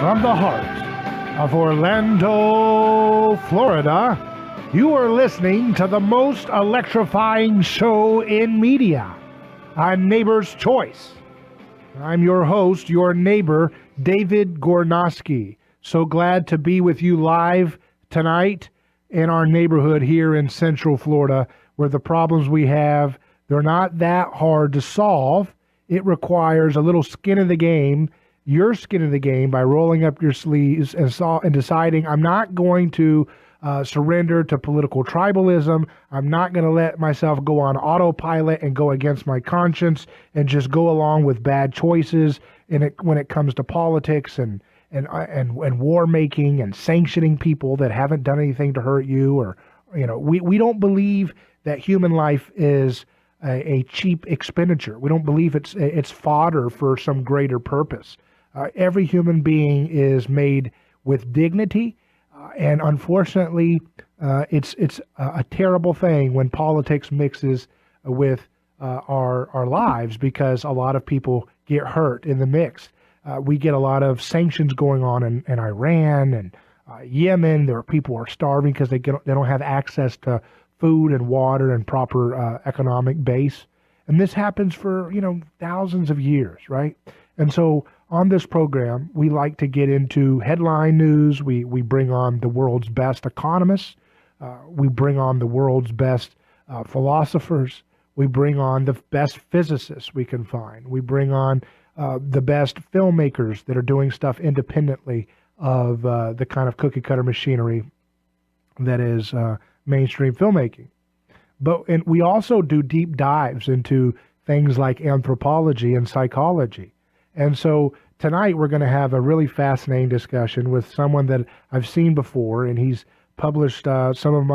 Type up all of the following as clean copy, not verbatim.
From the heart of Orlando, Florida, you are listening to the most electrifying show in media, A Neighbor's Choice. I'm your host, your neighbor, David Gornoski. So glad to be with you live tonight in our neighborhood here in Central Florida, where the problems we have, they're not that hard to solve. It requires a little skin in the game, your skin in the game, by rolling up your sleeves and deciding, I'm not going to surrender to political tribalism. I'm not going to let myself go on autopilot and go against my conscience and just go along with bad choices when it comes to politics and war making and sanctioning people that haven't done anything to hurt you. Or, we don't believe that human life is a cheap expenditure. We don't believe it's fodder for some greater purpose. Every human being is made with dignity, and unfortunately, it's a terrible thing when politics mixes with our lives, because a lot of people get hurt in the mix. We get a lot of sanctions going on in Iran and Yemen. There are people who are starving because they don't have access to food and water and proper economic base. And this happens for, thousands of years, right? And so on this program, we like to get into headline news. We bring on the world's best economists. We bring on the world's best philosophers. We bring on the best physicists we can find. We bring on the best filmmakers that are doing stuff independently of the kind of cookie-cutter machinery that is mainstream filmmaking. And we also do deep dives into things like anthropology and psychology. And so tonight we're going to have a really fascinating discussion with someone that I've seen before, and he's published some of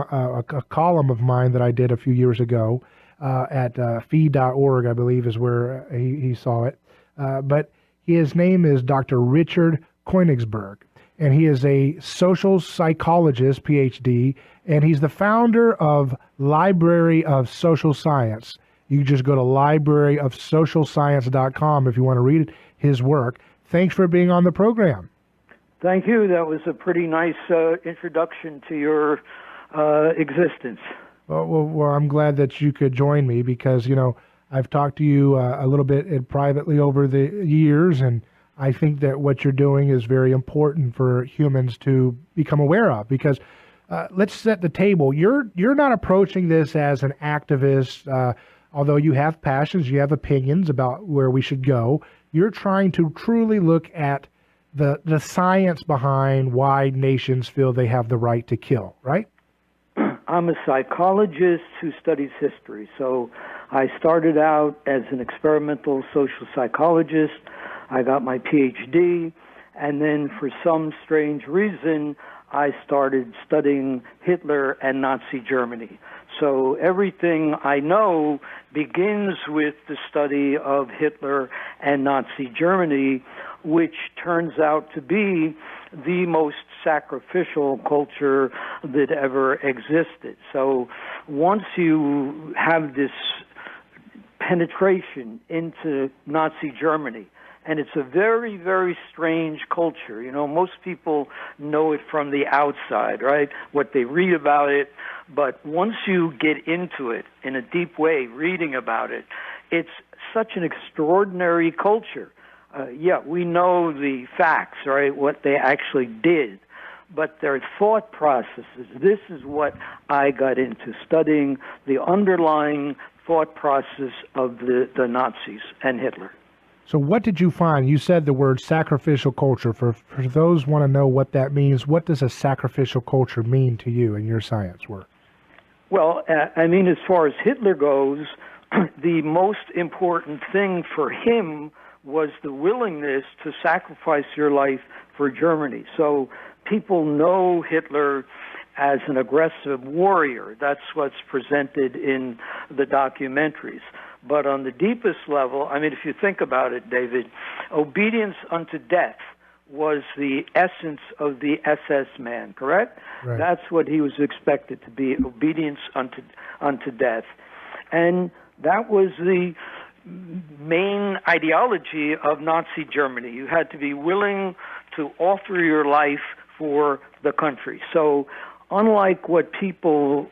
a column of mine that I did a few years ago at feed.org, I believe is where he saw it. But his name is Dr. Richard Koenigsberg, and he is a social psychologist, PhD, and he's the founder of Library of Social Science. You can just go to libraryofsocialscience.com if you want to read his work. Thanks for being on the program. Thank you. That was a pretty nice introduction to your existence. Well, I'm glad that you could join me because, I've talked to you a little bit privately over the years, and I think that what you're doing is very important for humans to become aware of, because let's set the table. You're not approaching this as an activist, although you have passions, you have opinions about where we should go. You're trying to truly look at the science behind why nations feel they have the right to kill, right? I'm a psychologist who studies history. So I started out as an experimental social psychologist. I got my PhD, and then for some strange reason, I started studying Hitler and Nazi Germany. So everything I know begins with the study of Hitler and Nazi Germany, which turns out to be the most sacrificial culture that ever existed. So once you have this penetration into Nazi Germany, and it's a very, very strange culture. Most people know it from the outside, right? What they read about it. But once you get into it in a deep way, reading about it, it's such an extraordinary culture. We know the facts, right? What they actually did. But their thought processes, this is what I got into, studying the underlying thought process of the Nazis and Hitler. So what did you find? You said the word sacrificial culture. For those who want to know what that means, what does a sacrificial culture mean to you in your science work? Well, as far as Hitler goes, the most important thing for him was the willingness to sacrifice your life for Germany. So people know Hitler as an aggressive warrior. That's what's presented in the documentaries. But on the deepest level, if you think about it, David, obedience unto death was the essence of the SS man, correct? Right. That's what he was expected to be, obedience unto death. And that was the main ideology of Nazi Germany. You had to be willing to offer your life for the country. So unlike what people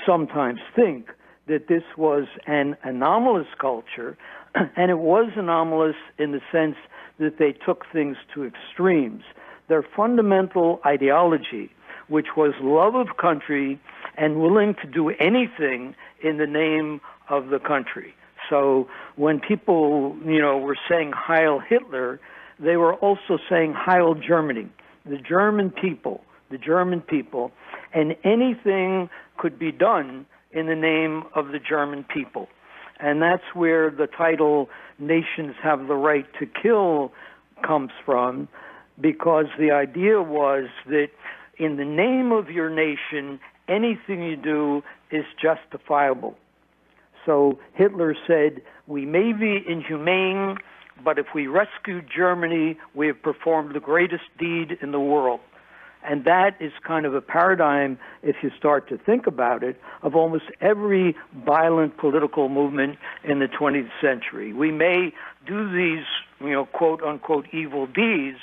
sometimes think, that this was an anomalous culture, and it was anomalous in the sense that they took things to extremes. Their fundamental ideology, which was love of country and willing to do anything in the name of the country. So when people, were saying Heil Hitler, they were also saying Heil Germany, the German people, and anything could be done in the name of the German people. And that's where the title Nations Have the Right to Kill comes from, because the idea was that in the name of your nation, anything you do is justifiable. So Hitler said, we may be inhumane, but if we rescue Germany, we have performed the greatest deed in the world. And that is kind of a paradigm, if you start to think about it, of almost every violent political movement in the 20th century. We may do these, quote-unquote evil deeds,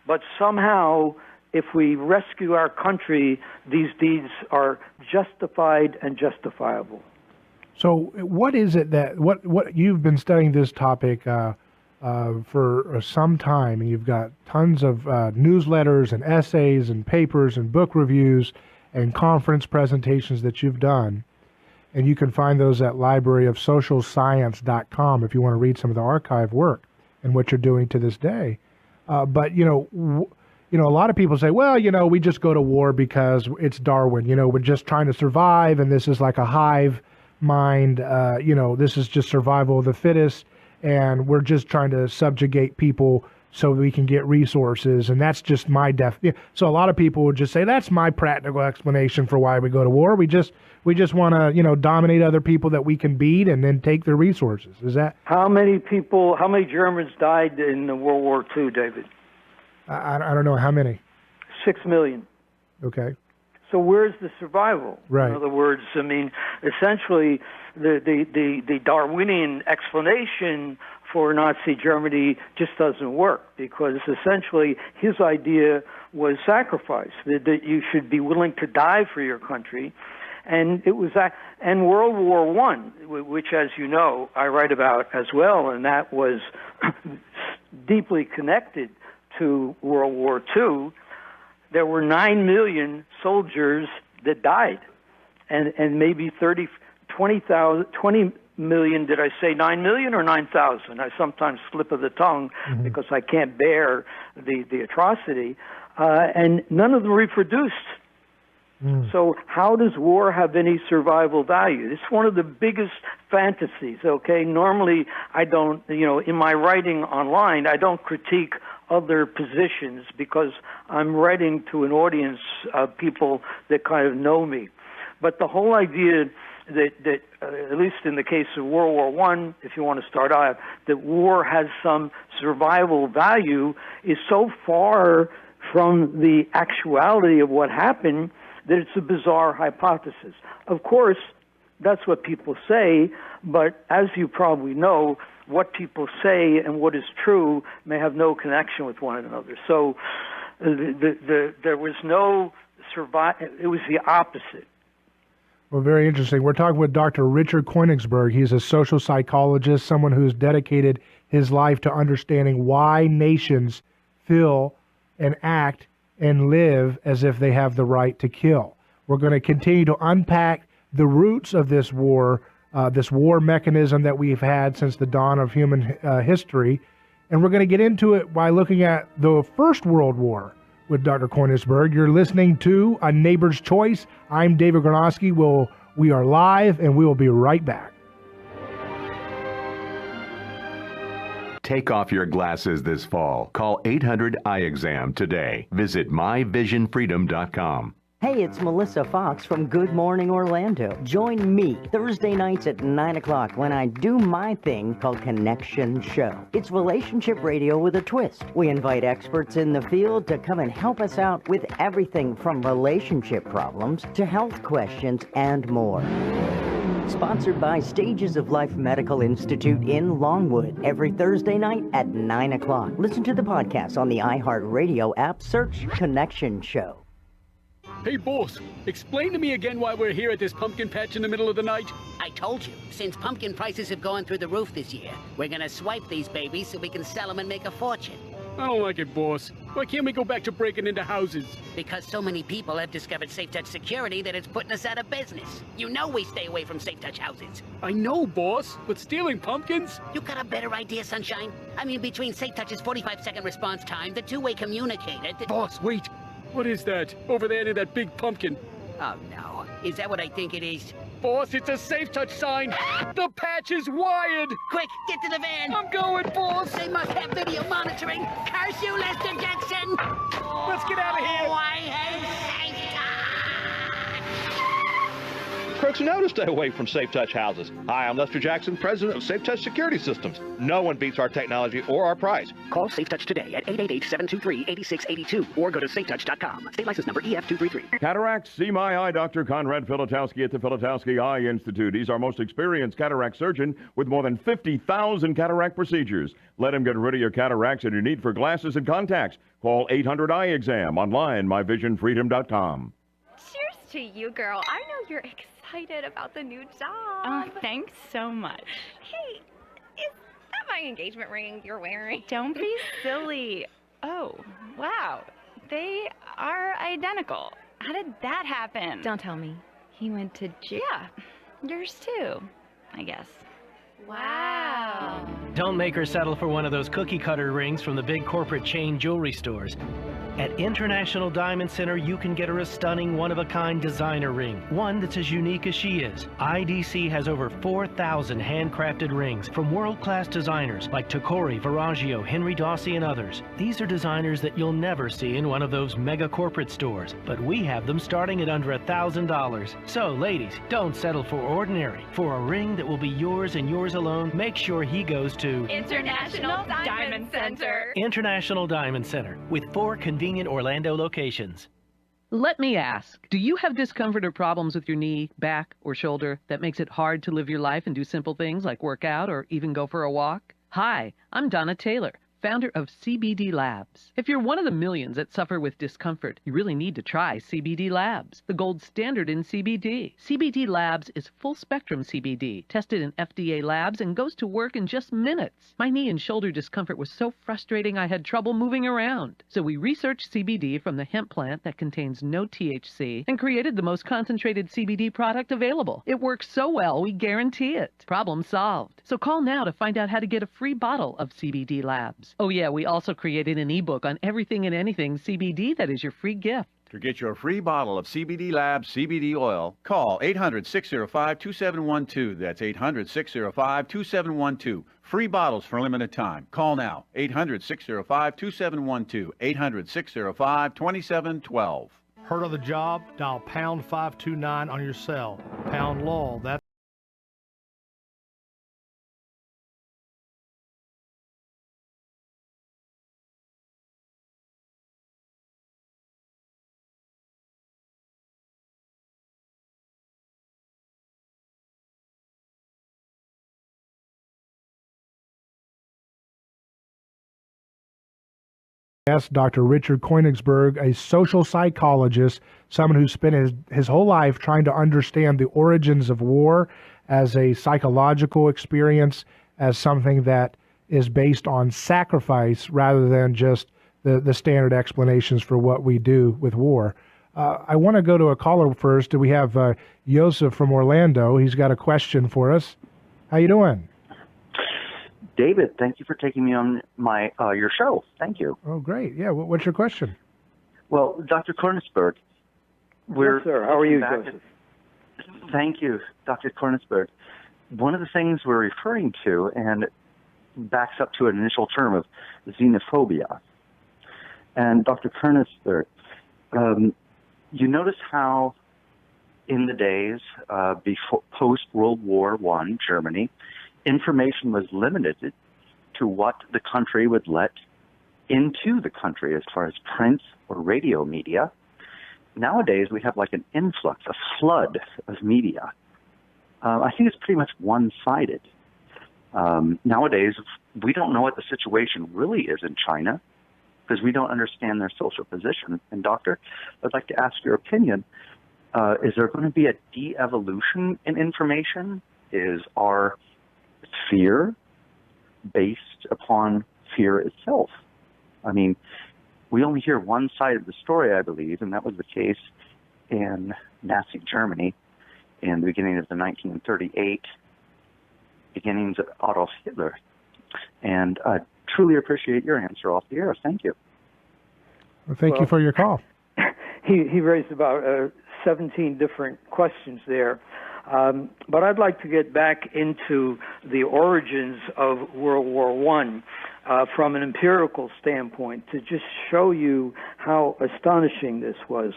but somehow, if we rescue our country, these deeds are justified and justifiable. So what is it that, what you've been studying this topic for some time, and you've got tons of newsletters and essays and papers and book reviews and conference presentations that you've done, and you can find those at libraryofsocialscience.com if you want to read some of the archive work and what you're doing to this day. But a lot of people say, well, we just go to war because it's Darwin. We're just trying to survive, and this is like a hive mind. This is just survival of the fittest, and we're just trying to subjugate people so we can get resources, and that's just my So a lot of people would just say, that's my practical explanation for why we go to war. We just want to, dominate other people that we can beat and then take their resources. Is that? How many Germans died in World War II, David? I don't know. How many? 6 million. Okay. So where's the survival? Right. In other words, essentially, the Darwinian explanation for Nazi Germany just doesn't work, because essentially his idea was sacrifice, that you should be willing to die for your country. And it was that, and World War I, which, as you know, I write about as well, and that was deeply connected to World War II. There were 9 million soldiers that died, and maybe 20 million, did I say 9 million or 9,000? I sometimes slip of the tongue because I can't bear the atrocity, and none of them reproduced. So how does war have any survival value? It's one of the biggest fantasies, okay? Normally, I don't, in my writing online, I don't critique other positions because I'm writing to an audience of people that kind of know me. But the whole idea that at least in the case of World War I, if you want to start out, that war has some survival value is so far from the actuality of what happened that it's a bizarre hypothesis. Of course, that's what people say, but as you probably know, what people say and what is true may have no connection with one another. So there was no it was the opposite. Well, very interesting. We're talking with Dr. Richard Koenigsberg. He's a social psychologist, someone who's dedicated his life to understanding why nations feel and act and live as if they have the right to kill. We're going to continue to unpack the roots of this war mechanism that we've had since the dawn of human history, and we're going to get into it by looking at the First World War with Dr. Koenigsberg. You're listening to A Neighbor's Choice. I'm David Gornoski. We are live, and we will be right back. Take off your glasses this fall. Call 800-EYE-EXAM today. Visit myvisionfreedom.com. Hey, it's Melissa Fox from Good Morning Orlando. Join me Thursday nights at 9 o'clock when I do my thing called Connection Show. It's relationship radio with a twist. We invite experts in the field to come and help us out with everything from relationship problems to health questions and more. Sponsored by Stages of Life Medical Institute in Longwood. Every Thursday night at 9 o'clock. Listen to the podcast on the iHeartRadio app. Search Connection Show. Hey, boss, explain to me again why we're here at this pumpkin patch in the middle of the night. I told you, since pumpkin prices have gone through the roof this year, we're gonna swipe these babies so we can sell them and make a fortune. I don't like it, boss. Why can't we go back to breaking into houses? Because so many people have discovered Safe Touch security that it's putting us out of business. You know we stay away from Safe Touch houses. I know, boss, but stealing pumpkins? You got a better idea, Sunshine? I mean, between Safe Touch's 45-second response time, the two-way communicator... Boss, wait. What is that? Over there near that big pumpkin. Oh, no. Is that what I think it is? Boss, it's a Safe Touch sign. The patch is wired. Quick, get to the van. I'm going, boss. They must have video monitoring. Curse you, Lester Jackson. Let's get out of here. Oh, I hate Safe Touch. Crooks know to stay away from Safe Touch houses. Hi, I'm Lester Jackson, president of Safe Touch Security Systems. No one beats our technology or our price. Call Safe Touch today at 888-723-8682 or go to safetouch.com. State license number EF233. Cataracts, see my eye doctor, Conrad Filatowski at the Filatowski Eye Institute. He's our most experienced cataract surgeon with more than 50,000 cataract procedures. Let him get rid of your cataracts and your need for glasses and contacts. Call 800 Eye Exam, online, myvisionfreedom.com. Cheers to you, girl. I know you're excited about the new job. Oh, thanks so much. Hey, is that my engagement ring you're wearing? Don't be silly. Oh, wow. They are identical. How did that happen? Don't tell me. He went to jail. Yeah, yours too, I guess. Wow. Don't make her settle for one of those cookie cutter rings from the big corporate chain jewelry stores. At International Diamond Center, you can get her a stunning one-of-a-kind designer ring, one that's as unique as she is. IDC has over 4,000 handcrafted rings from world-class designers like Tacori, Verragio, Henry Dossi, and others. These are designers that you'll never see in one of those mega corporate stores, but we have them starting at under $1,000. So, ladies, don't settle for ordinary. For a ring that will be yours and yours alone, make sure he goes to International Diamond Center. International Diamond Center, with 4 convenient Orlando locations. Let me ask, do you have discomfort or problems with your knee, back, or shoulder that makes it hard to live your life and do simple things like work out or even go for a walk? Hi, I'm Donna Taylor, founder of CBD Labs. If you're one of the millions that suffer with discomfort, you really need to try CBD Labs, the gold standard in CBD. CBD Labs is full-spectrum CBD, tested in FDA labs, and goes to work in just minutes. My knee and shoulder discomfort was so frustrating I had trouble moving around. So we researched CBD from the hemp plant that contains no THC and created the most concentrated CBD product available. It works so well, we guarantee it. Problem solved. So call now to find out how to get a free bottle of CBD Labs. Oh yeah, we also created an ebook on everything and anything CBD that is your free gift. To get your free bottle of CBD Labs CBD oil, call 800-605-2712. That's 800-605-2712. Free bottles for a limited time. Call now. 800-605-2712. 800-605-2712. Heard of the job? Dial pound 529 on your cell. Pound law. That's Dr. Richard Koenigsberg, a social psychologist, someone who spent his whole life trying to understand the origins of war as a psychological experience, as something that is based on sacrifice rather than just the standard explanations for what we do with war. I want to go to a caller first. We have Joseph from Orlando. He's got a question for us. How you doing? David, thank you for taking me on your show. Thank you. Oh, great. Yeah, what's your question? Well, Dr. Koenigsberg, Yes, sir. How are you, Joseph? Thank you, Dr. Koenigsberg. One of the things we're referring to, and backs up to an initial term of xenophobia. And Dr. Koenigsberg, you notice how in the days before post-World War I, Germany, information was limited to what the country would let into the country as far as print or radio media. Nowadays, we have like an influx, a flood of media. I think it's pretty much one-sided. Nowadays, we don't know what the situation really is in China because we don't understand their social position. And doctor, I'd like to ask your opinion. Is there going to be a de-evolution in information? Is our fear based upon fear itself? I mean, we only hear one side of the story, I believe, and that was the case in Nazi Germany in the beginning of the 1938 beginnings of Adolf Hitler. And I truly appreciate your answer off the air. Thank you. Well, thank you for your call. He raised about 17 different questions there. But I'd like to get back into the origins of World War I from an empirical standpoint to just show you how astonishing this was.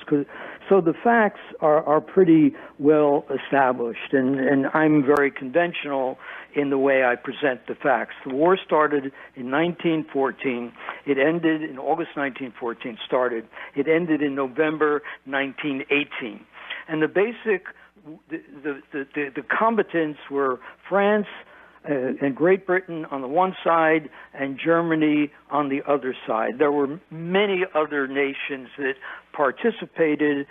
So the facts are pretty well established, and I'm very conventional in the way I present the facts. The war started in 1914. It ended in August 1914, It ended in November 1918. And the basic the combatants were France and Great Britain on the one side and Germany on the other side. There were many other nations that participated,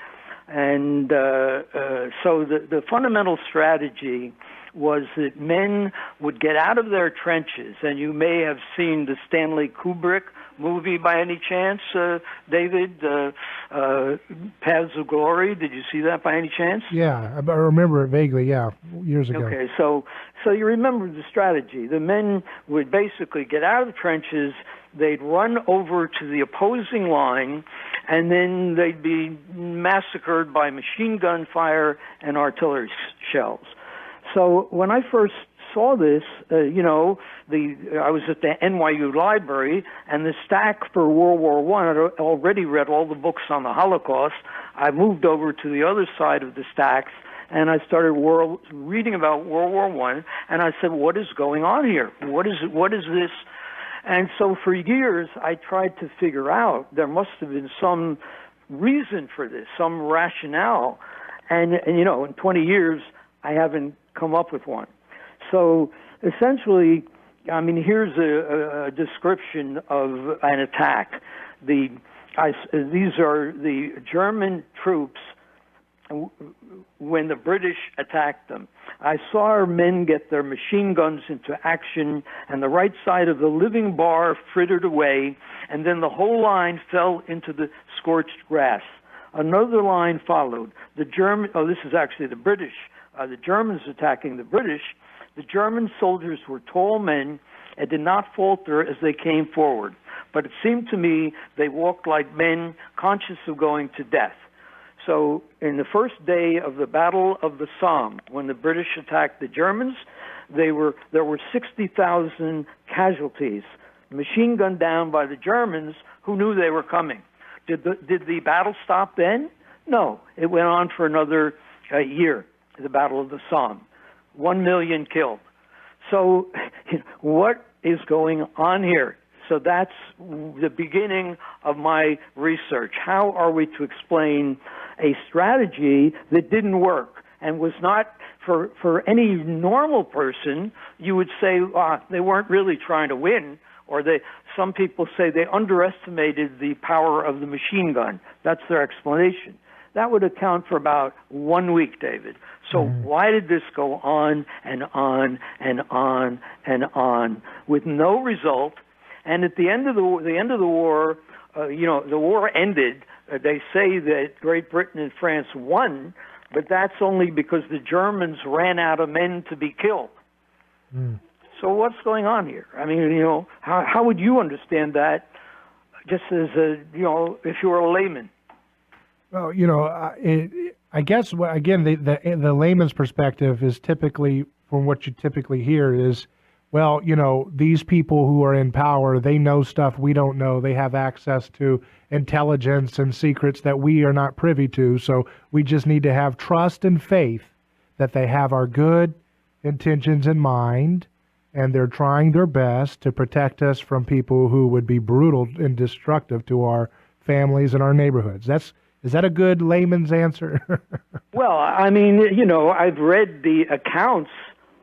and so the fundamental strategy was that men would get out of their trenches, and you may have seen the Stanley Kubrick movie by any chance, David, Paths of Glory. Did you see that by any chance? Yeah, I remember it vaguely, years ago. Okay, so you remember the strategy. The men would basically get out of the trenches, they'd run over to the opposing line, and then they'd be massacred by machine gun fire and artillery shells. So when I first saw this, I was at the NYU library, and the stack for World War I, I'd already read all the books on the Holocaust. I moved over to the other side of the stacks, and I started reading about World War I, and I said, what is going on here? What is this? And so for years, I tried to figure out, there must have been some reason for this, some rationale. And in 20 years, I haven't come up with one. So essentially, I mean, here's a description of an attack. These are the German troops when the British attacked them. I saw our men get their machine guns into action, and the right side of the living bar frittered away, and then the whole line fell into the scorched grass. Another line followed. This is actually the British. The Germans attacking the British. The German soldiers were tall men and did not falter as they came forward. But it seemed to me they walked like men conscious of going to death. So in the first day of the Battle of the Somme, when the British attacked the Germans, there were 60,000 casualties, machine gunned down by the Germans who knew they were coming. Did the battle stop then? No. It went on for another year, the Battle of the Somme. 1 million killed. So what is going on here? So that's the beginning of my research. How are we to explain a strategy that didn't work and was not, for any normal person, you would say they weren't really trying to win, or some people say they underestimated the power of the machine gun. That's their explanation. That would account for about 1 week, David. So why did this go on and on and on and on with no result? And at the end of the war, the war ended. They say that Great Britain and France won, but that's only because the Germans ran out of men to be killed. So what's going on here? I mean, how would you understand that, just as if you were a layman? Well, I guess again, the layman's perspective is typically, from what you typically hear, is, well, these people who are in power, they know stuff we don't know. They have access to intelligence and secrets that we are not privy to. So we just need to have trust and faith that they have our good intentions in mind, and they're trying their best to protect us from people who would be brutal and destructive to our families and our neighborhoods. That's Is that a good layman's answer? Well, I mean, you know, I've read the accounts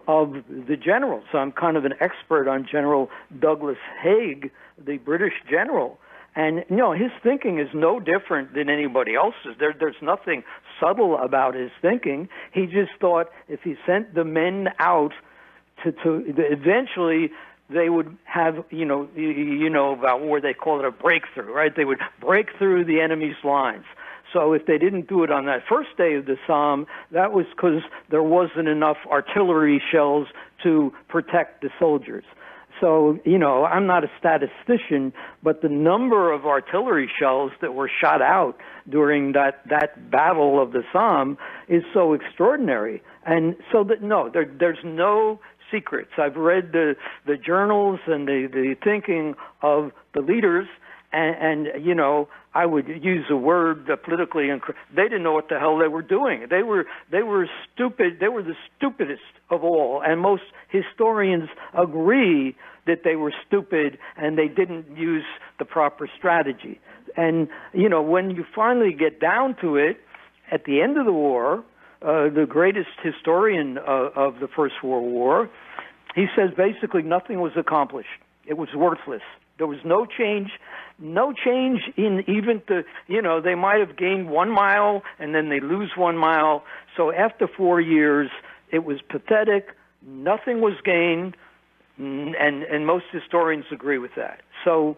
of the generals. So I'm kind of an expert on General Douglas Haig, the British general. And, you know, his thinking is no different than anybody else's. There's nothing subtle about his thinking. He just thought if he sent the men out to eventually they would have, you know about where they call it a breakthrough, right? They would break through the enemy's lines. So if they didn't do it on that first day of the Somme, that was because there wasn't enough artillery shells to protect the soldiers. So, you know, I'm not a statistician, but the number of artillery shells that were shot out during that battle of the Somme is so extraordinary. And so that, no, there's no secrets. I've read the journals and the thinking of the leaders, and you know, I would use a word politically, they didn't know what the hell they were doing. They were stupid. They were the stupidest of all, and most historians agree that they were stupid and they didn't use the proper strategy. And you know, when you finally get down to it, at the end of the war, the greatest historian of the First World War, he says basically nothing was accomplished. It was worthless. There was no change in even the, you know, they might have gained 1 mile and then they lose 1 mile. So after 4 years, it was pathetic. Nothing was gained. And most historians agree with that. So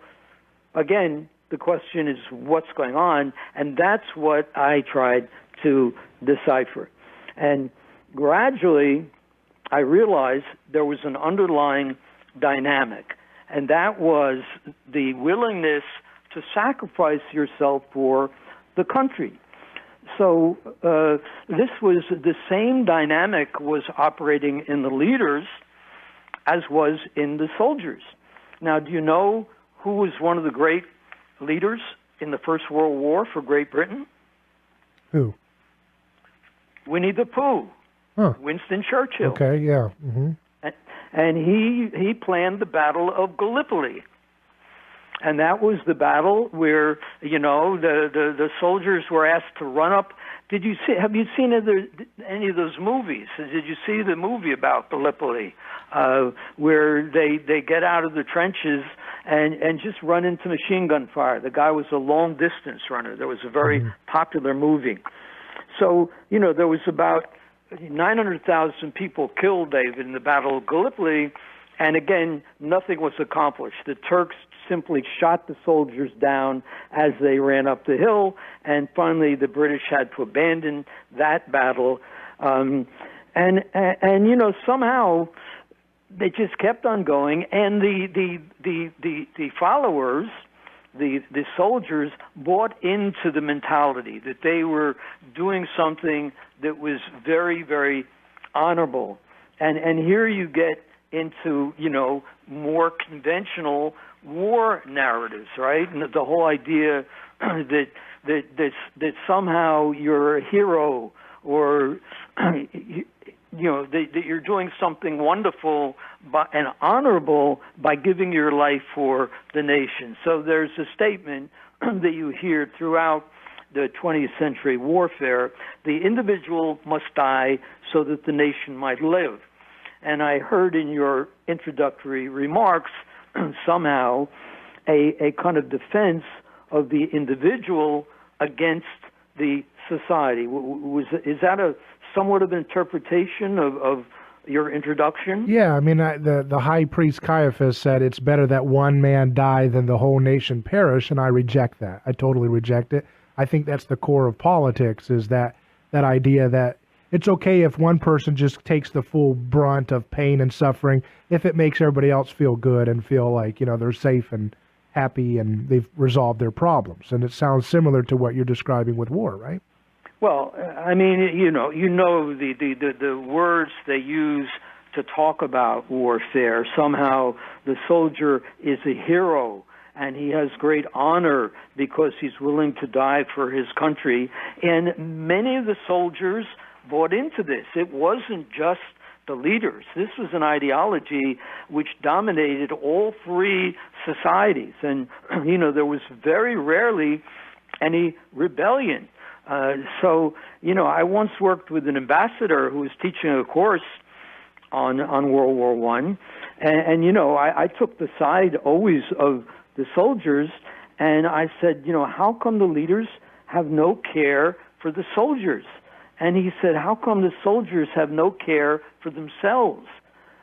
again, the question is what's going on? And that's what I tried to decipher. And gradually, I realized there was an underlying dynamic. And that was the willingness to sacrifice yourself for the country. So this was the same dynamic was operating in the leaders as was in the soldiers. Now, do you know who was one of the great leaders in the First World War for Great Britain? Who? Winnie the Pooh. Huh. Winston Churchill. Okay, yeah. Mm-hmm. And he planned the Battle of Gallipoli. And that was the battle where, you know, the soldiers were asked to run up. Have you seen any of those movies? Did you see the movie about Gallipoli, where they get out of the trenches and just run into machine gun fire? The guy was a long distance runner. There was a very popular movie. So, you know, there was about 900,000 people killed, David, in the Battle of Gallipoli, and again, nothing was accomplished. The Turks simply shot the soldiers down as they ran up the hill, and finally the British had to abandon that battle. And you know, somehow they just kept on going, and the followers, the soldiers, bought into the mentality that they were doing something that was very, very honorable. And here you get into, you know, more conventional war narratives, right? And the whole idea that somehow you're a hero, or you know, that you're doing something wonderful and honorable by giving your life for the nation. So there's a statement that you hear throughout the 20th century warfare: the individual must die so that the nation might live. And I heard in your introductory remarks somehow a kind of defense of the individual against the society. Is that a somewhat of an interpretation of your introduction? Yeah, I mean, the high priest Caiaphas said it's better that one man die than the whole nation perish, and I reject that. I totally reject it. I think that's the core of politics, is that idea that it's okay if one person just takes the full brunt of pain and suffering if it makes everybody else feel good and feel like, you know, they're safe and happy and they've resolved their problems. And it sounds similar to what you're describing with war, right? Well, I mean, you know the words they use to talk about warfare. Somehow the soldier is a hero and he has great honor because he's willing to die for his country. And many of the soldiers bought into this. It wasn't just the leaders. This was an ideology which dominated all three societies. And, you know, there was very rarely any rebellion. So, I once worked with an ambassador who was teaching a course on World War I, and I took the side always of the soldiers, and I said, how come the leaders have no care for the soldiers? And he said, how come the soldiers have no care for themselves?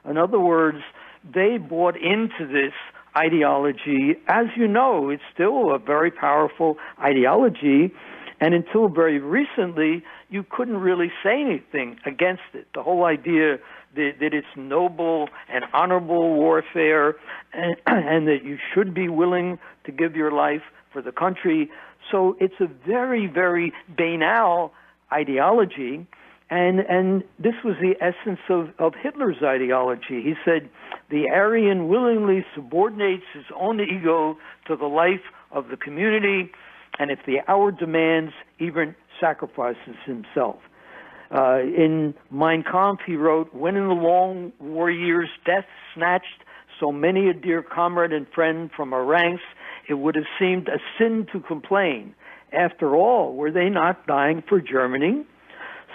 In other words, they bought into this ideology. As you know, it's still a very powerful ideology, and until very recently, you couldn't really say anything against it. The whole idea that it's noble and honorable warfare, and that you should be willing to give your life for the country. So it's a very, very banal ideology, and this was the essence of Hitler's ideology. He said, the Aryan willingly subordinates his own ego to the life of the community, and if the hour demands, even sacrifices himself. In Mein Kampf, he wrote, when in the long war years death snatched so many a dear comrade and friend from our ranks, it would have seemed a sin to complain. After all, were they not dying for Germany?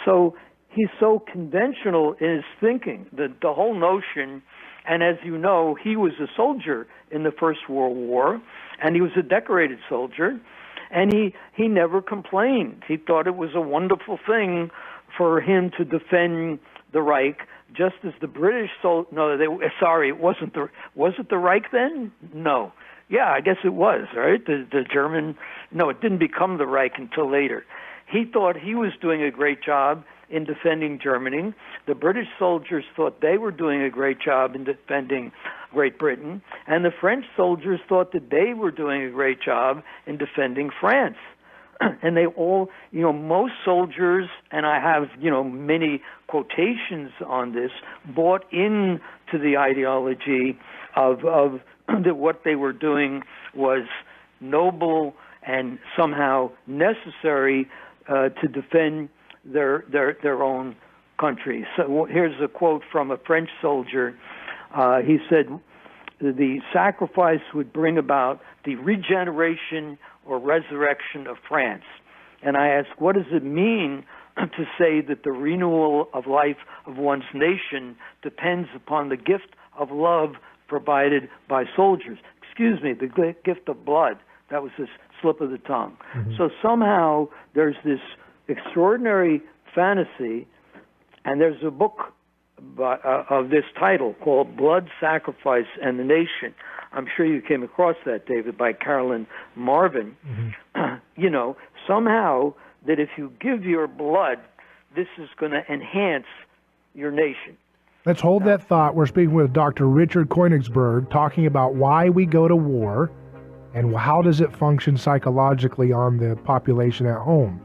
So he's so conventional in his thinking, the whole notion, and as you know, he was a soldier in the First World War, and he was a decorated soldier, and he never complained. He thought it was a wonderful thing for him to defend the Reich, just as the British was it the Reich then? No. Yeah, I guess it was, right? The German, no, it didn't become the Reich until later. He thought he was doing a great job in defending Germany. The British soldiers thought they were doing a great job in defending Great Britain. And the French soldiers thought that they were doing a great job in defending France. And they all, most soldiers, and I have, many quotations on this, bought into the ideology of that what they were doing was noble and somehow necessary to defend their own country. So here's a quote from a French soldier. He said, the sacrifice would bring about the regeneration or resurrection of France. And I ask, what does it mean to say that the renewal of life of one's nation depends upon the gift of love provided by soldiers? Excuse me, the gift of blood. That was a slip of the tongue. Mm-hmm. So somehow there's this extraordinary fantasy, and there's a book of this title called Blood, Sacrifice, and the Nation. I'm sure you came across that, David, by Carolyn Marvin. Mm-hmm. Somehow that if you give your blood, this is going to enhance your nation. Let's hold that thought. We're speaking with Dr. Richard Koenigsberg, talking about why we go to war and how does it function psychologically on the population at home.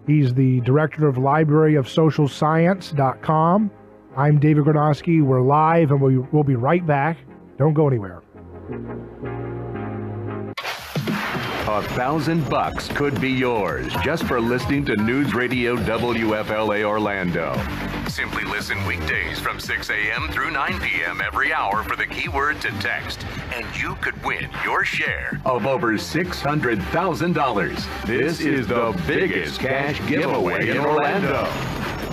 He's the director of Library of Social Science.com. I'm David Gornoski. We're live, and we'll be right back. Don't go anywhere. $1,000 could be yours just for listening to News Radio WFLA Orlando. Simply listen weekdays from 6 a.m. through 9 p.m. every hour for the keyword to text, and you could win your share of over $600,000. This is the biggest cash giveaway in Orlando.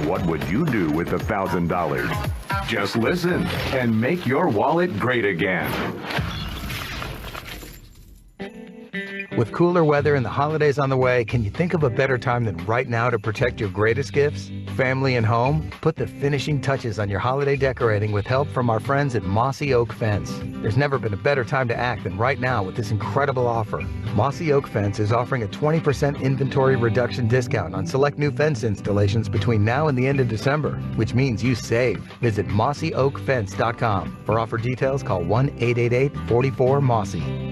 What would you do with the $1,000? Just listen and make your wallet great again. With cooler weather and the holidays on the way, can you think of a better time than right now to protect your greatest gifts? Family and home? Put the finishing touches on your holiday decorating with help from our friends at Mossy Oak Fence. There's never been a better time to act than right now with this incredible offer. Mossy Oak Fence is offering a 20% inventory reduction discount on select new fence installations between now and the end of December, which means you save. Visit mossyoakfence.com. For offer details, call 1-888-44-MOSSY.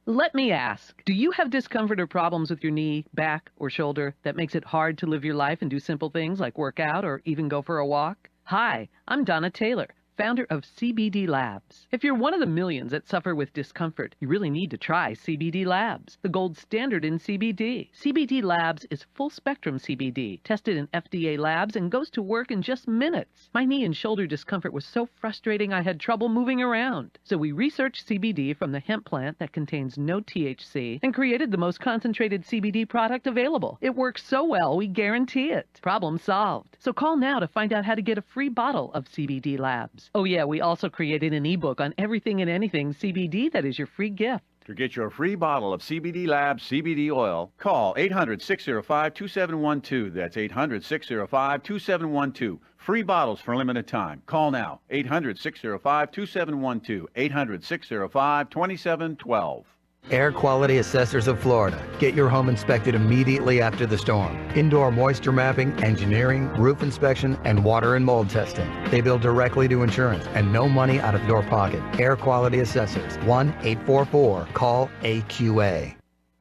Let me ask, do you have discomfort or problems with your knee, back, or shoulder that makes it hard to live your life and do simple things like work out or even go for a walk? Hi, I'm Donna Taylor, founder of CBD Labs. If you're one of the millions that suffer with discomfort, you really need to try CBD Labs, the gold standard in CBD. CBD Labs is full-spectrum CBD, tested in FDA labs, and goes to work in just minutes. My knee and shoulder discomfort was so frustrating I had trouble moving around. So we researched CBD from the hemp plant that contains no THC and created the most concentrated CBD product available. It works so well, we guarantee it. Problem solved. So call now to find out how to get a free bottle of CBD Labs. Oh yeah, we also created an ebook on everything and anything CBD that is your free gift. To get your free bottle of CBD Labs CBD oil, call 800-605-2712. That's 800-605-2712. Free bottles for a limited time. Call now. 800-605-2712. 800-605-2712. Air Quality Assessors of Florida. Get your home inspected immediately after the storm. Indoor moisture mapping, engineering, roof inspection, and water and mold testing. They bill directly to insurance and no money out of your pocket. Air Quality Assessors. 1-844-CALL-AQA.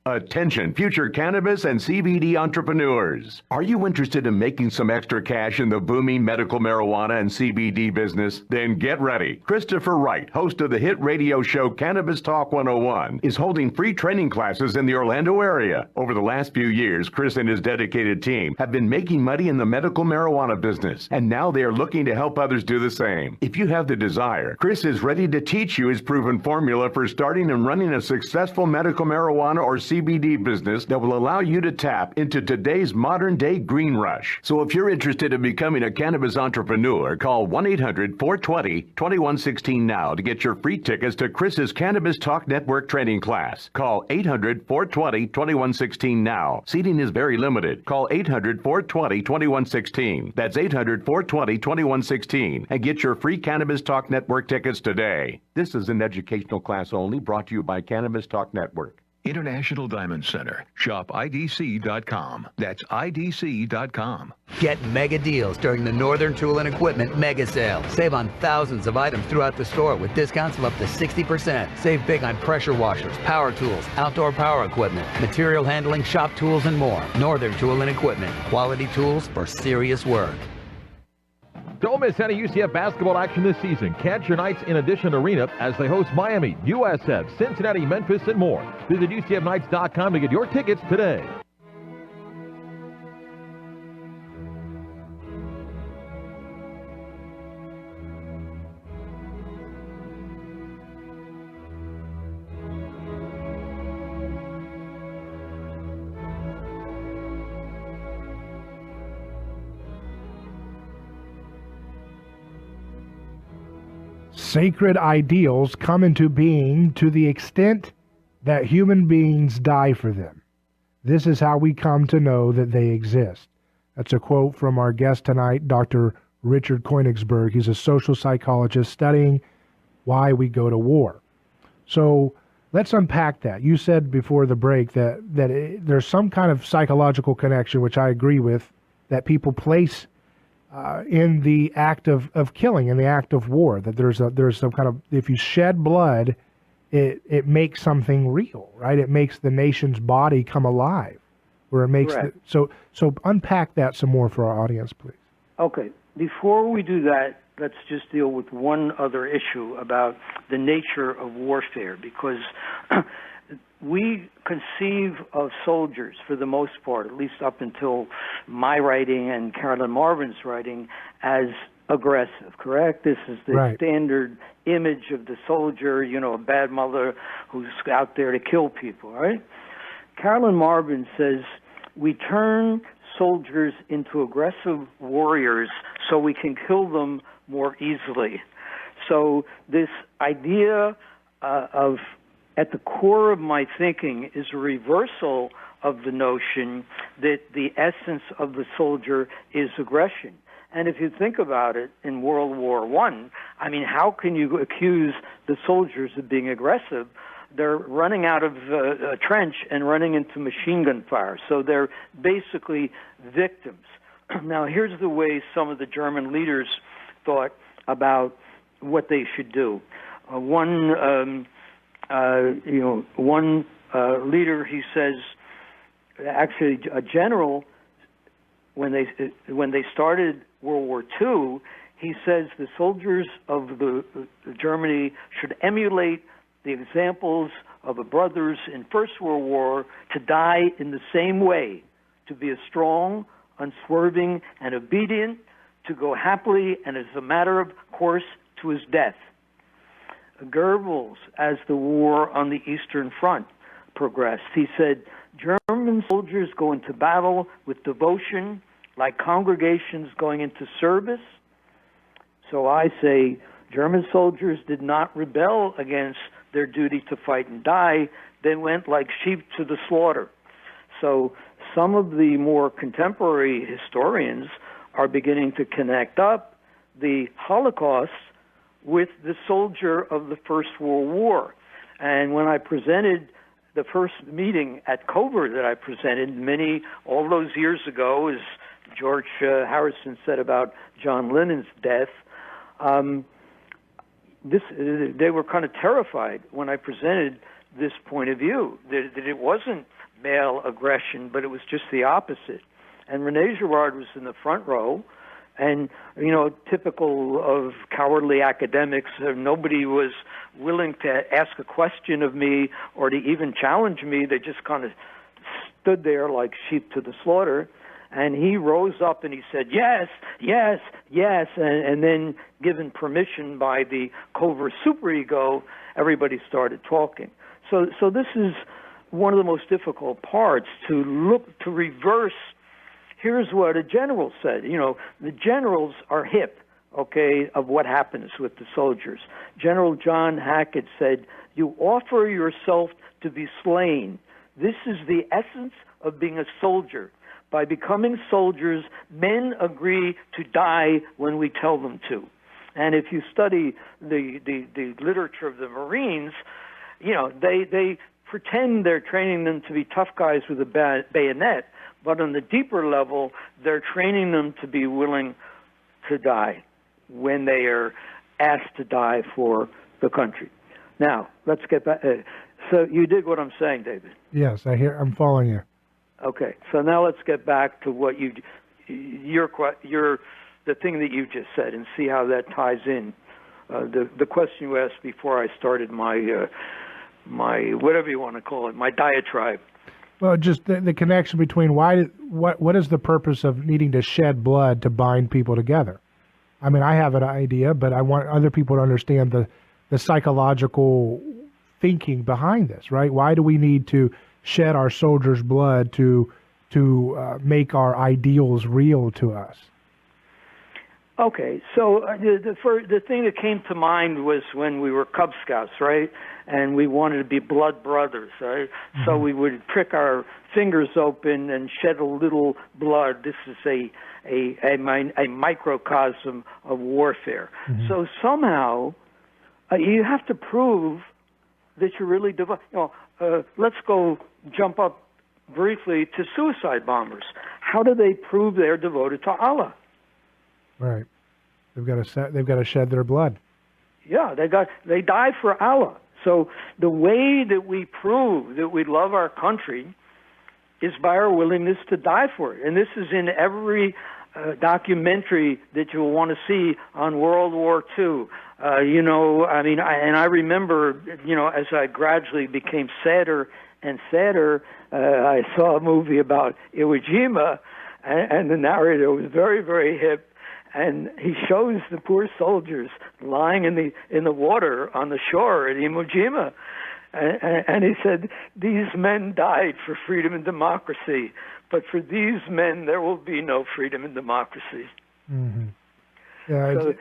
Attention, future cannabis and CBD entrepreneurs. Are you interested in making some extra cash in the booming medical marijuana and CBD business? Then get ready. Christopher Wright, host of the hit radio show Cannabis Talk 101, is holding free training classes in the Orlando area. Over the last few years, Chris and his dedicated team have been making money in the medical marijuana business, and now they are looking to help others do the same. If you have the desire, Chris is ready to teach you his proven formula for starting and running a successful medical marijuana or CBD business that will allow you to tap into today's modern-day green rush. So if you're interested in becoming a cannabis entrepreneur, call 1-800-420-2116 now to get your free tickets to Chris's Cannabis Talk Network training class. Call 800-420-2116 now. Seating is very limited. Call 800-420-2116. That's 800-420-2116 and get your free Cannabis Talk Network tickets today. This is an educational class only, brought to you by Cannabis Talk Network. International Diamond Center. Shop IDC.com. That's IDC.com. Get mega deals during the Northern Tool and Equipment Mega Sale. Save on thousands of items throughout the store with discounts of up to 60%. Save big on pressure washers, power tools, outdoor power equipment, material handling, shop tools, and more. Northern Tool and Equipment. Quality tools for serious work. Don't miss any UCF basketball action this season. Catch your Knights in Addition Arena as they host Miami, USF, Cincinnati, Memphis, and more. Visit UCFKnights.com to get your tickets today. Sacred ideals come into being to the extent that human beings die for them. This is how we come to know that they exist. That's a quote from our guest tonight, Dr. Richard Koenigsberg. He's a social psychologist studying why we go to war. So let's unpack that. You said before the break that there's some kind of psychological connection, which I agree with, that people place in the act of killing, in the act of war, that there's some kind of, if you shed blood, it makes something real, right? It makes the nation's body come alive, where it makes so unpack that some more for our audience, please. Okay, before we do that, let's just deal with one other issue about the nature of warfare, because we conceive of soldiers, for the most part, at least up until my writing and Carolyn Marvin's writing, as aggressive, correct? This is the standard image of the soldier, a bad mother who's out there to kill people, right? Carolyn Marvin says, we turn soldiers into aggressive warriors so we can kill them more easily. So this idea of, at the core of my thinking, is a reversal of the notion that the essence of the soldier is aggression. And if you think about it, in World War I mean, how can you accuse the soldiers of being aggressive? They're running out of a trench and running into machine gun fire. So they're basically victims. Now, here's the way some of the German leaders thought about what they should do. One leader, he says, actually a general, when they started World War II, he says the soldiers of the Germany should emulate the examples of the brothers in First World War to die in the same way, to be a strong, unswerving, and obedient, to go happily and as a matter of course to his death. Goebbels, as the war on the Eastern Front progressed, he said, German soldiers go into battle with devotion like congregations going into service. So I say German soldiers did not rebel against their duty to fight and die. They went like sheep to the slaughter. So some of the more contemporary historians are beginning to connect up the Holocaust with the soldier of the First World War. And when I presented the first meeting at Covert that I presented all those years ago, as George Harrison said about John Lennon's death, they were kind of terrified when I presented this point of view, that it wasn't male aggression, but it was just the opposite. And René Girard was in the front row, and, typical of cowardly academics, nobody was willing to ask a question of me or to even challenge me. They just kind of stood there like sheep to the slaughter. And he rose up and he said, yes, yes, yes. And then, given permission by the covert superego, everybody started talking. So this is one of the most difficult parts, to reverse. Here's what a general said. The generals are hip, okay, of what happens with the soldiers. General John Hackett said, you offer yourself to be slain. This is the essence of being a soldier. By becoming soldiers, men agree to die when we tell them to. And if you study the literature of the Marines, they pretend they're training them to be tough guys with a bayonet, but on the deeper level, they're training them to be willing to die when they are asked to die for the country. Now, let's get back. So you dig what I'm saying, David? Yes, I'm following you. Okay, so now let's get back to what the thing that you just said, and see how that ties in. The question you asked before I started my whatever you want to call it, my diatribe. Well, just the connection between what is the purpose of needing to shed blood to bind people together? I mean, I have an idea, but I want other people to understand the psychological thinking behind this, right? Why do we need to shed our soldiers' blood to make our ideals real to us? Okay, so the thing that came to mind was when we were Cub Scouts, right? And we wanted to be blood brothers, right? Mm-hmm. So we would prick our fingers open and shed a little blood. This is a microcosm of warfare. Mm-hmm. So somehow you have to prove that you're really devoted. Let's go jump up briefly to suicide bombers. How do they prove they're devoted to Allah? Right. They've got to shed their blood. Yeah, they die for Allah. So the way that we prove that we love our country is by our willingness to die for it. And this is in every documentary that you'll want to see on World War II. I remember, as I gradually became sadder and sadder, I saw a movie about Iwo Jima, and the narrator was very, very hip. And he shows the poor soldiers lying in the water on the shore at Iwo Jima. And he said, these men died for freedom and democracy, but for these men there will be no freedom and democracy. Mm-hmm. So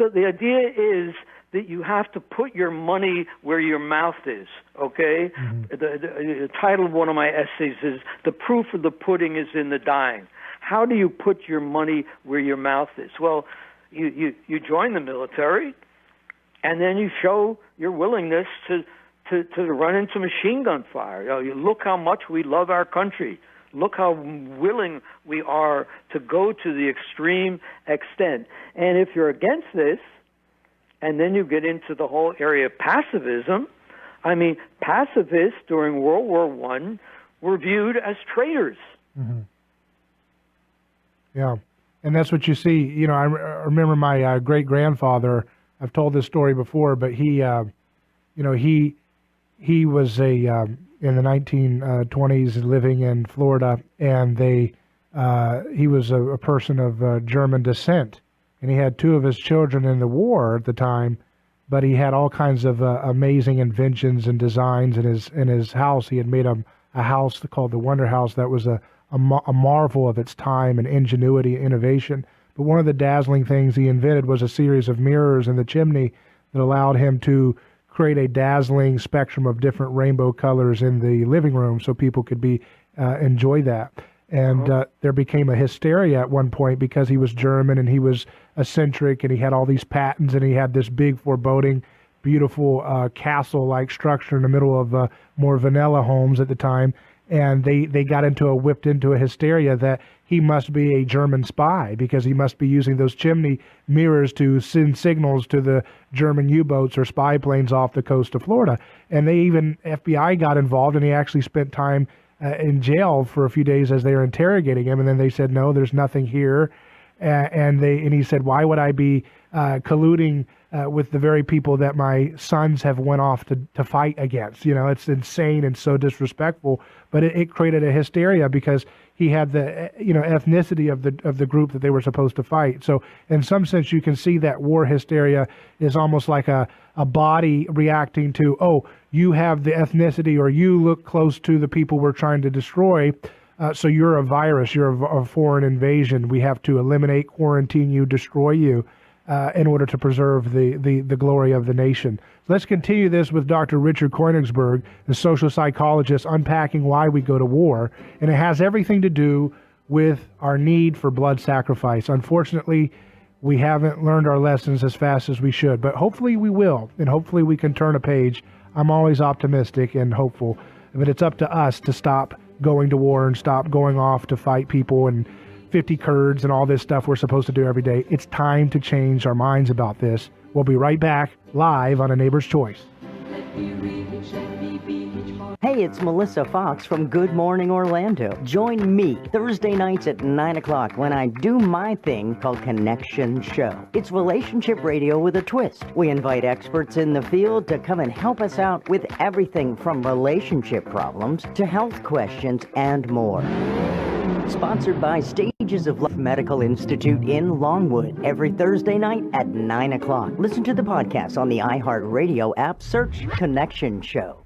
the idea is that you have to put your money where your mouth is, okay? Mm-hmm. The title of one of my essays is The Proof of the Pudding is in the Dying. How do you put your money where your mouth is? Well, you join the military, and then you show your willingness to run into machine gun fire. You look how much we love our country. Look how willing we are to go to the extreme extent. And if you're against this, and then you get into the whole area of pacifism, pacifists during World War I were viewed as traitors. Mm-hmm. Yeah. And that's what you see. You know, I remember my great-grandfather, I've told this story before, but he was in the 1920s living in Florida, and he was a person of German descent, and he had 2 of his children in the war at the time, but he had all kinds of amazing inventions and designs in his house. He had made a house called the Wonder House that was a marvel of its time and ingenuity and innovation. But one of the dazzling things he invented was a series of mirrors in the chimney that allowed him to create a dazzling spectrum of different rainbow colors in the living room so people could enjoy that. And there became a hysteria at one point because he was German and he was eccentric and he had all these patents and he had this big, foreboding, beautiful castle-like structure in the middle of more vanilla homes at the time. And they got whipped into a hysteria that he must be a German spy because he must be using those chimney mirrors to send signals to the German U-boats or spy planes off the coast of Florida. And FBI got involved, and he actually spent time in jail for a few days as they were interrogating him. And then they said, no, there's nothing here. And he said, why would I be colluding with the very people that my sons have went off to fight against? You know, it's insane and so disrespectful. But it created a hysteria because he had the ethnicity of the group that they were supposed to fight. So in some sense, you can see that war hysteria is almost like a body reacting to, oh, you have the ethnicity or you look close to the people we're trying to destroy. So you're a virus, you're a foreign invasion. We have to eliminate, quarantine you, destroy you in order to preserve the glory of the nation. So let's continue this with Dr. Richard Koenigsberg, the social psychologist, unpacking why we go to war. And it has everything to do with our need for blood sacrifice. Unfortunately, we haven't learned our lessons as fast as we should, but hopefully we will, and hopefully we can turn a page. I'm always optimistic and hopeful, but it's up to us to stop going to war and stop going off to fight people and 50 Kurds and all this stuff we're supposed to do every day. It's time to change our minds about this. We'll be right back live on A Neighbor's Choice. Hey, it's Melissa Fox from Good Morning Orlando. Join me Thursday nights at 9 o'clock when I do my thing called Connection Show. It's relationship radio with a twist. We invite experts in the field to come and help us out with everything from relationship problems to health questions and more. Sponsored by Stages of Life Medical Institute in Longwood. Every Thursday night at 9 o'clock. Listen to the podcast on the iHeartRadio app. Search Connection Show.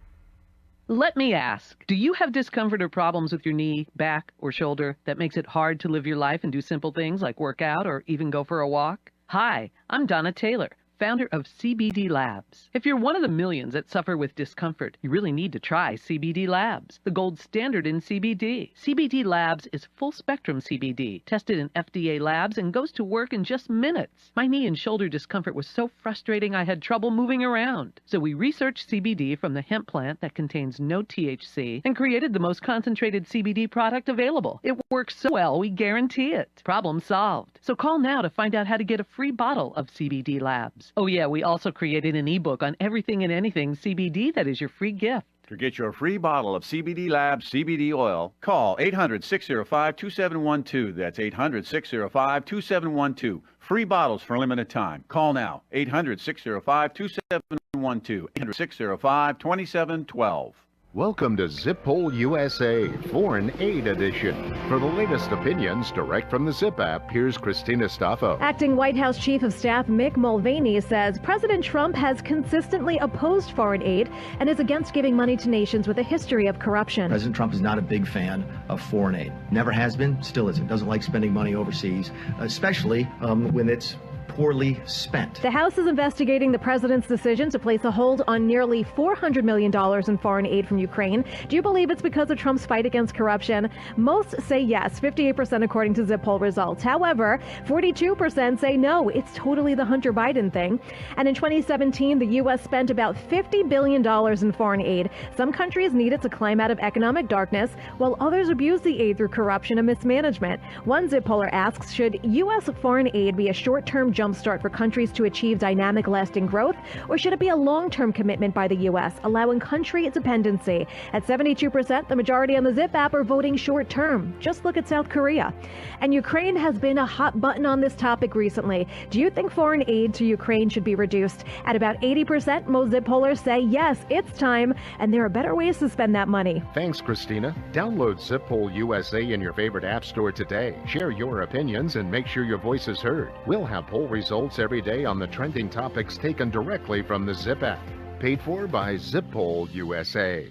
Let me ask, do you have discomfort or problems with your knee, back, or shoulder that makes it hard to live your life and do simple things like work out or even go for a walk? Hi, I'm Donna Taylor, founder of CBD Labs. If you're one of the millions that suffer with discomfort, you really need to try CBD Labs, the gold standard in CBD. CBD Labs is full-spectrum CBD, tested in FDA labs, and goes to work in just minutes. My knee and shoulder discomfort was so frustrating I had trouble moving around. So we researched CBD from the hemp plant that contains no THC and created the most concentrated CBD product available. It works so well, we guarantee it. Problem solved. So call now to find out how to get a free bottle of CBD Labs. Oh yeah, we also created an ebook on everything and anything CBD that is your free gift. To get your free bottle of CBD Labs CBD oil, call 800-605-2712. That's 800-605-2712. Free bottles for a limited time. Call now. 800-605-2712. 800-605-2712. Welcome to Zip Poll USA, Foreign Aid Edition. For the latest opinions direct from the Zip app, here's Christina Staffo. Acting White House Chief of Staff Mick Mulvaney says President Trump has consistently opposed foreign aid and is against giving money to nations with a history of corruption. President Trump is not a big fan of foreign aid. Never has been, still isn't. Doesn't like spending money overseas, especially when it's poorly spent. The House is investigating the president's decision to place a hold on nearly $400 million in foreign aid from Ukraine. Do you believe it's because of Trump's fight against corruption? Most say yes, 58% according to Zip poll results. However, 42% say no, it's totally the Hunter Biden thing. And in 2017, the U.S. spent about $50 billion in foreign aid. Some countries need it to climb out of economic darkness, while others abuse the aid through corruption and mismanagement. One Zip poller asks, should U.S. foreign aid be a short-term short-term jumpstart for countries to achieve dynamic, lasting growth, or should it be a long-term commitment by the U.S., allowing country dependency? At 72%, the majority on the Zip app are voting short-term. Just look at South Korea. And Ukraine has been a hot button on this topic recently. Do you think foreign aid to Ukraine should be reduced? At about 80%, most Zip pollers say yes, it's time, and there are better ways to spend that money. Thanks, Christina. Download Zip Poll USA in your favorite app store today. Share your opinions and make sure your voice is heard. We'll have poll results every day on the trending topics taken directly from the Zip app. Paid for by Zip Poll USA.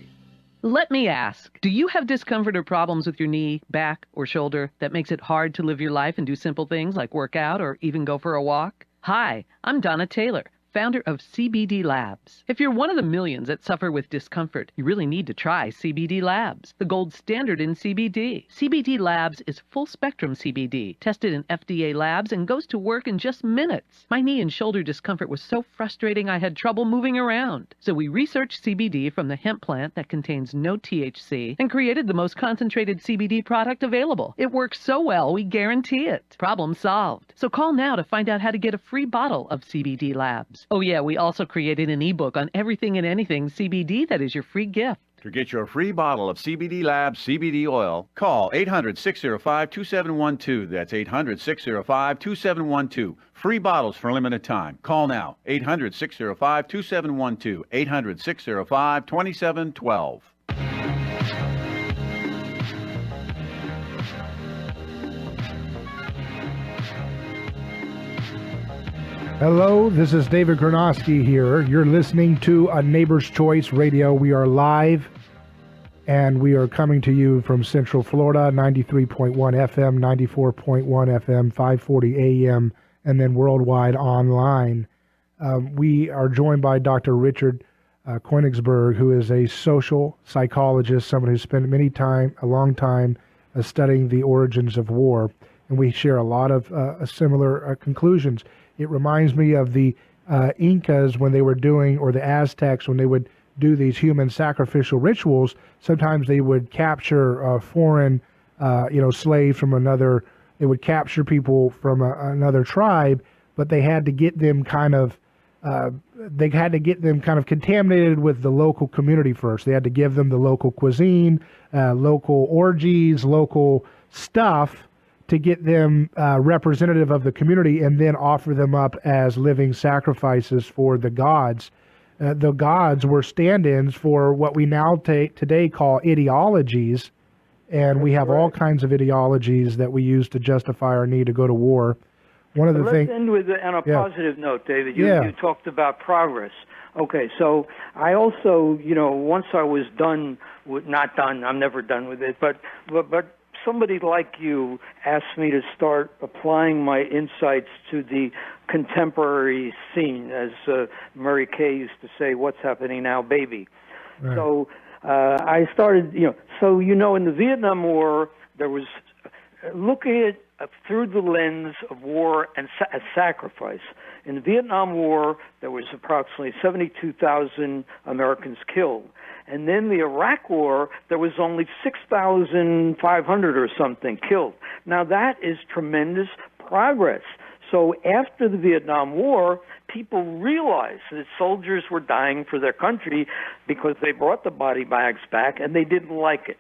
Let me ask, do you have discomfort or problems with your knee, back, or shoulder that makes it hard to live your life and do simple things like work out or even go for a walk? Hi, I'm Donna Taylor, founder of CBD Labs. If you're one of the millions that suffer with discomfort, you really need to try CBD Labs, the gold standard in CBD. CBD Labs is full-spectrum CBD, tested in FDA labs, and goes to work in just minutes. My knee and shoulder discomfort was so frustrating I had trouble moving around. So we researched CBD from the hemp plant that contains no THC and created the most concentrated CBD product available. It works so well, we guarantee it. Problem solved. So call now to find out how to get a free bottle of CBD Labs. Oh yeah, we also created an ebook on everything and anything CBD that is your free gift. To get your free bottle of CBD Labs CBD oil, call 800-605-2712. That's 800-605-2712. Free bottles for a limited time. Call now. 800-605-2712. 800-605-2712. Hello, this is David Gornoski here. You're listening to A Neighbor's Choice Radio. We are live, and we are coming to you from Central Florida, 93.1 FM, 94.1 FM, 540 AM, and then worldwide online. We are joined by Dr. Richard Koenigsberg, who is a social psychologist, someone who's spent a long time studying the origins of war, and we share a lot of similar conclusions. It reminds me of the Incas when they were doing, or the Aztecs when they would do these human sacrificial rituals. Sometimes they would capture foreign, slaves from another. They would capture people from another tribe, but they had to get them kind of contaminated with the local community first. They had to give them the local cuisine, local orgies, local stuff, to get them representative of the community, and then offer them up as living sacrifices for the gods. The gods were stand-ins for what we now today call ideologies, and we have all kinds of ideologies that we use to justify our need to go to war. One of the things. Let's end with on a positive note, David. You talked about progress. Okay, so I also, once I was done with, not done, I'm never done with it, but somebody like you asked me to start applying my insights to the contemporary scene, as Murray Kay used to say, "What's happening now, baby?" Right. So I started, in the Vietnam War, there was looking at through the lens of war and sacrifice. In the Vietnam War, there was approximately 72,000 Americans killed. And then the Iraq War, there was only 6,500 or something killed. Now that is tremendous progress. So after the Vietnam War, people realized that soldiers were dying for their country because they brought the body bags back and they didn't like it.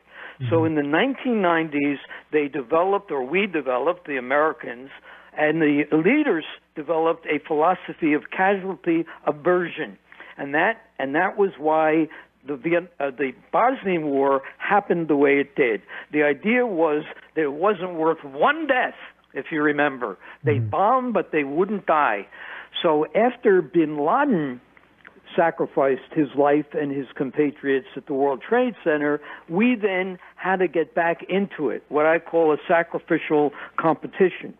So in the 1990s, we developed, the Americans, and the leaders developed a philosophy of casualty aversion. And that was why the Bosnian War happened the way it did. The idea was that it wasn't worth one death, if you remember. They bombed, but they wouldn't die. So after bin Laden sacrificed his life and his compatriots at the World Trade Center, we then had to get back into it, what I call a sacrificial competition.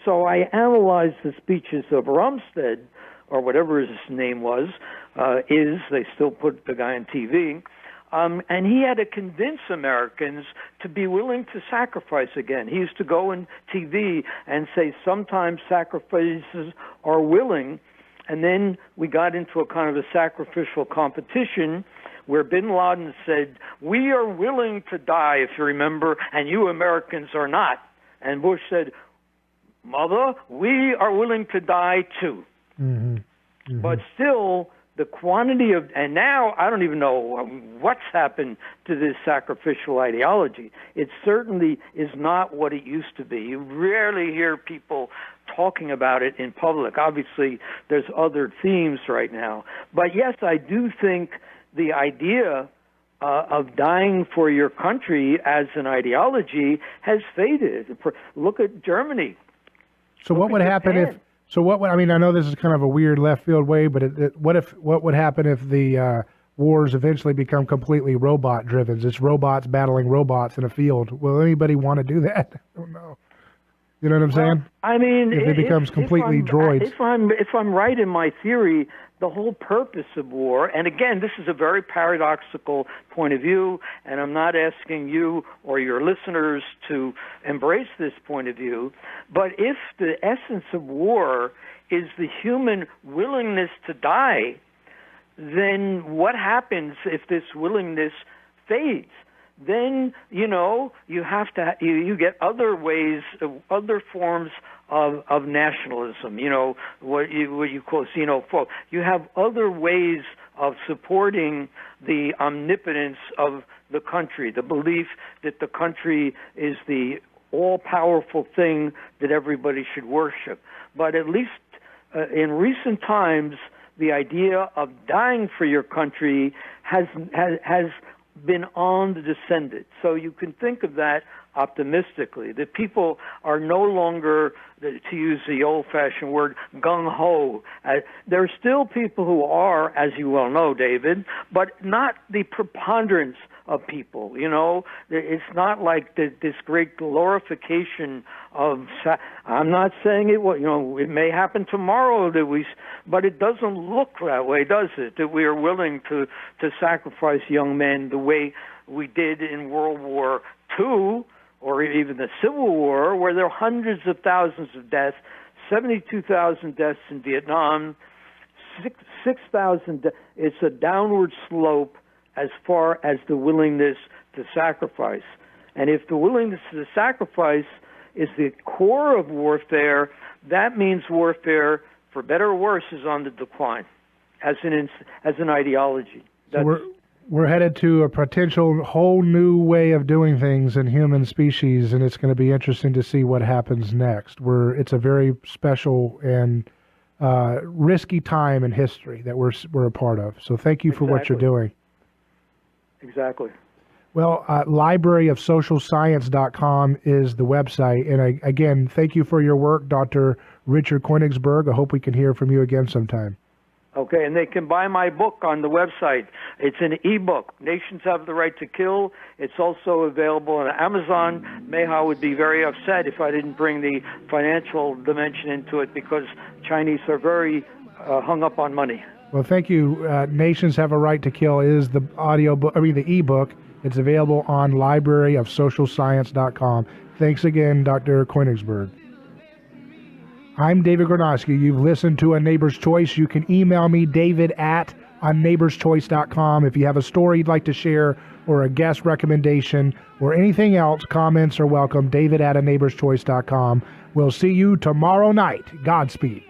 So I analyzed the speeches of Rumsfeld, or whatever his name was, they still put the guy on TV, and he had to convince Americans to be willing to sacrifice again. He used to go on TV and say sometimes sacrifices are willing, and then we got into a kind of a sacrificial competition where bin Laden said, "We are willing to die," if you remember, "and you Americans are not." And Bush said, Mother, we are willing to die too. Mm-hmm. Mm-hmm. But still, the quantity of, and now I don't even know what's happened to this sacrificial ideology. It certainly is not what it used to be. You rarely hear people talking about it in public. Obviously, there's other themes right now. But yes, I do think the idea of dying for your country as an ideology has faded. Look at Germany. So what would happen if? So what would, I mean, I know this is kind of a weird left field way, but what would happen if the wars eventually become completely robot driven? It's robots battling robots in a field. Will anybody want to do that? I don't know. You know what I'm saying? I mean, if it becomes completely droids. If I'm right in my theory, the whole purpose of war, and again, this is a very paradoxical point of view, and I'm not asking you or your listeners to embrace this point of view, but if the essence of war is the human willingness to die, then what happens if this willingness fades? Then, you have to, you get other ways, other forms of nationalism, what you call xenophobe. You have other ways of supporting the omnipotence of the country, the belief that the country is the all-powerful thing that everybody should worship. But at least in recent times, the idea of dying for your country has been on the descendant. So you can think of that optimistically, that people are no longer, to use the old-fashioned word, gung-ho. There are still people who are, as you well know, David, but not the preponderance of people. It's not like this great glorification of. I'm not saying it. It may happen tomorrow but it doesn't look that way, does it? That we are willing to sacrifice young men the way we did in World War II or even the Civil War, where there are hundreds of thousands of deaths, 72,000 deaths in Vietnam, 6,000. It's a downward slope as far as the willingness to sacrifice. And if the willingness to sacrifice is the core of warfare, that means warfare, for better or worse, is on the decline as an ideology. So we're headed to a potential whole new way of doing things in human species, and it's going to be interesting to see what happens next. It's a very special and risky time in history that we're a part of. So thank you for what you're doing. Exactly. Well, libraryofsocialscience.com is the website. And again, thank you for your work, Dr. Richard Koenigsberg. I hope we can hear from you again sometime. Okay, and they can buy my book on the website. It's an e-book, Nations Have the Right to Kill. It's also available on Amazon. Mayhaw would be very upset if I didn't bring the financial dimension into it, because Chinese are very hung up on money. Well, thank you. Nations Have a Right to Kill is the the e-book. It's available on libraryofsocialscience.com. Thanks again, Dr. Koenigsberg. I'm David Gornoski. You've listened to A Neighbor's Choice. You can email me, david@oneighborschoice.com. If you have a story you'd like to share or a guest recommendation or anything else, comments are welcome, david@oneighborschoice.com. We'll see you tomorrow night. Godspeed.